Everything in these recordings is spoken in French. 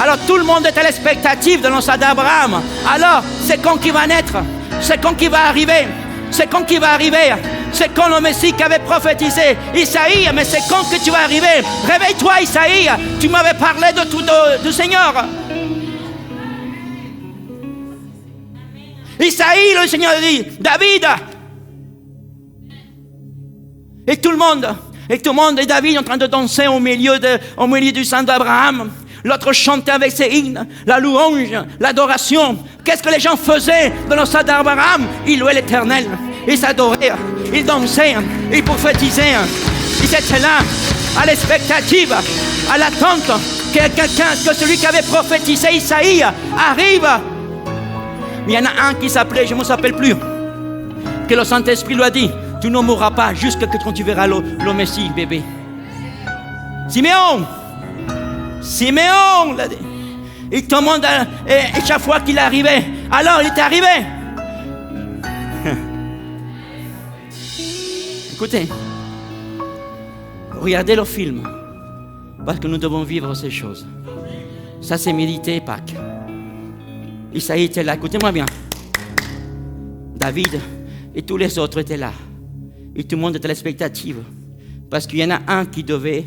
Alors tout le monde est à l'expectative de l'ancêtre d'Abraham. Alors, c'est quand qui va naître? C'est quand qui va arriver? C'est quand qui va arriver? C'est quand le Messie qui avait prophétisé? Isaïe, mais c'est quand que tu vas arriver? Réveille-toi, Isaïe, tu m'avais parlé de tout du Seigneur. Isaïe, le Seigneur dit, David. Et tout le monde, et David en train de danser au milieu du sang d'Abraham. L'autre chantait avec ses hymnes, la louange, l'adoration. Qu'est-ce que les gens faisaient dans le sang d'Abraham? Ils louaient l'Éternel, ils s'adoraient, ils dansaient, ils prophétisaient. Ils étaient là, à l'expectative, à l'attente que celui qui avait prophétisé Isaïe arrive. Mais il y en a un qui s'appelait, je ne me rappelle plus, que le Saint-Esprit lui a dit, tu ne mourras pas jusqu'à ce que quand tu verras le Messie, bébé. Siméon, l'a dit. Et tout le monde, et chaque fois qu'il arrivait, alors il est arrivé. Écoutez, regardez le film, parce que nous devons vivre ces choses. Ça, c'est méditer Pâques. Isaïe était là, écoutez-moi bien. David et tous les autres étaient là. Et tout le monde était à l'expectative. Parce qu'il y en a un qui devait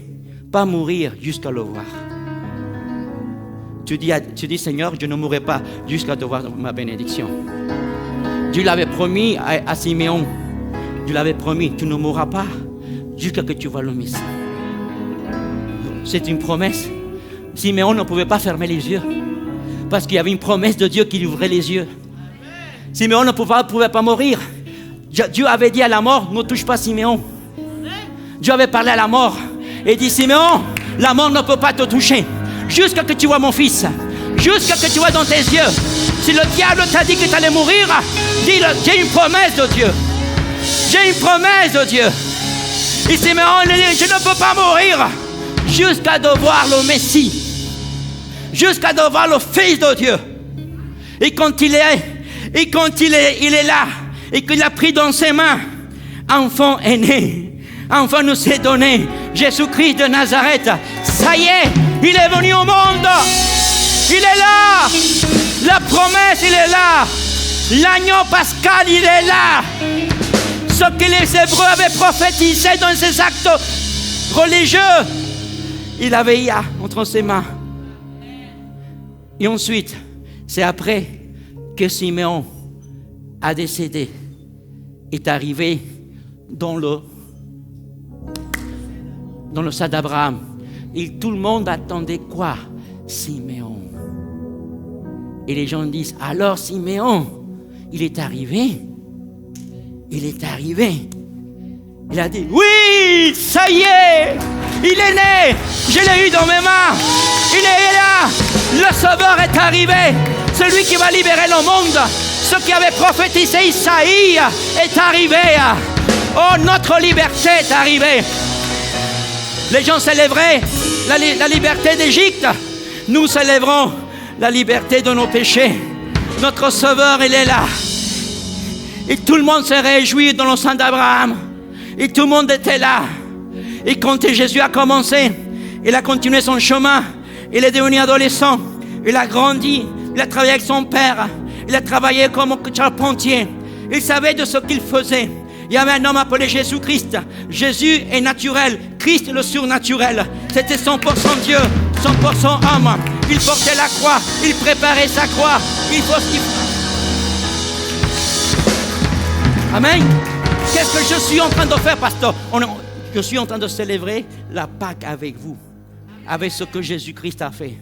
pas mourir jusqu'à le voir. Tu dis, Seigneur, je ne mourrai pas jusqu'à te voir ma bénédiction. Dieu l'avait promis à Siméon. Dieu l'avait promis, tu ne mourras pas jusqu'à ce que tu vois le Messie. C'est une promesse. Siméon ne pouvait pas fermer les yeux. Parce qu'il y avait une promesse de Dieu qui lui ouvrait les yeux. Siméon ne pouvait pas mourir. Dieu avait dit à la mort, ne touche pas Siméon. Dieu avait parlé à la mort et dit, Siméon, la mort ne peut pas te toucher jusqu'à ce que tu vois mon fils, jusqu'à ce que tu vois dans tes yeux. Si le diable t'a dit que tu allais mourir, dis-le, j'ai une promesse de Dieu. J'ai une promesse de Dieu. Et Siméon, il dit, je ne peux pas mourir jusqu'à de voir le Messie, jusqu'à de voir le Fils de Dieu. Et quand il est là, et qu'il a pris dans ses mains, enfant est né, enfant nous s'est donné, Jésus-Christ de Nazareth. Ça y est, il est venu au monde. Il est là. La promesse, il est là. L'agneau pascal, il est là. Ce que les Hébreux avaient prophétisé dans ces actes religieux, il avait entre ses mains. Et ensuite, c'est après que Siméon a décédé, est arrivé dans le sang d'Abraham. Et tout le monde attendait quoi? Siméon. Et les gens disent, alors Siméon, il est arrivé. Il est arrivé. Il a dit, oui, ça y est, il est né. Je l'ai eu dans mes mains. Il est là. Le Sauveur est arrivé. Celui qui va libérer le monde. Ce qui avait prophétisé Isaïe est arrivé. Oh, notre liberté est arrivée. Les gens célèbreraient la liberté d'Égypte. Nous célébrons la liberté de nos péchés. Notre Sauveur, il est là. Et tout le monde se réjouit dans le sang d'Abraham. Et tout le monde était là. Et quand Jésus a commencé, il a continué son chemin. Il est devenu adolescent. Il a grandi. Il a travaillé avec son père. Il a travaillé comme charpentier. Il savait de ce qu'il faisait. Il y avait un homme appelé Jésus-Christ. Jésus est naturel. Christ le surnaturel. C'était 100% Dieu, 100% homme. Il portait la croix. Il préparait sa croix. Amen. Qu'est-ce que je suis en train de faire, pasteur? Je suis en train de célébrer la Pâque avec vous. Avec ce que Jésus-Christ a fait.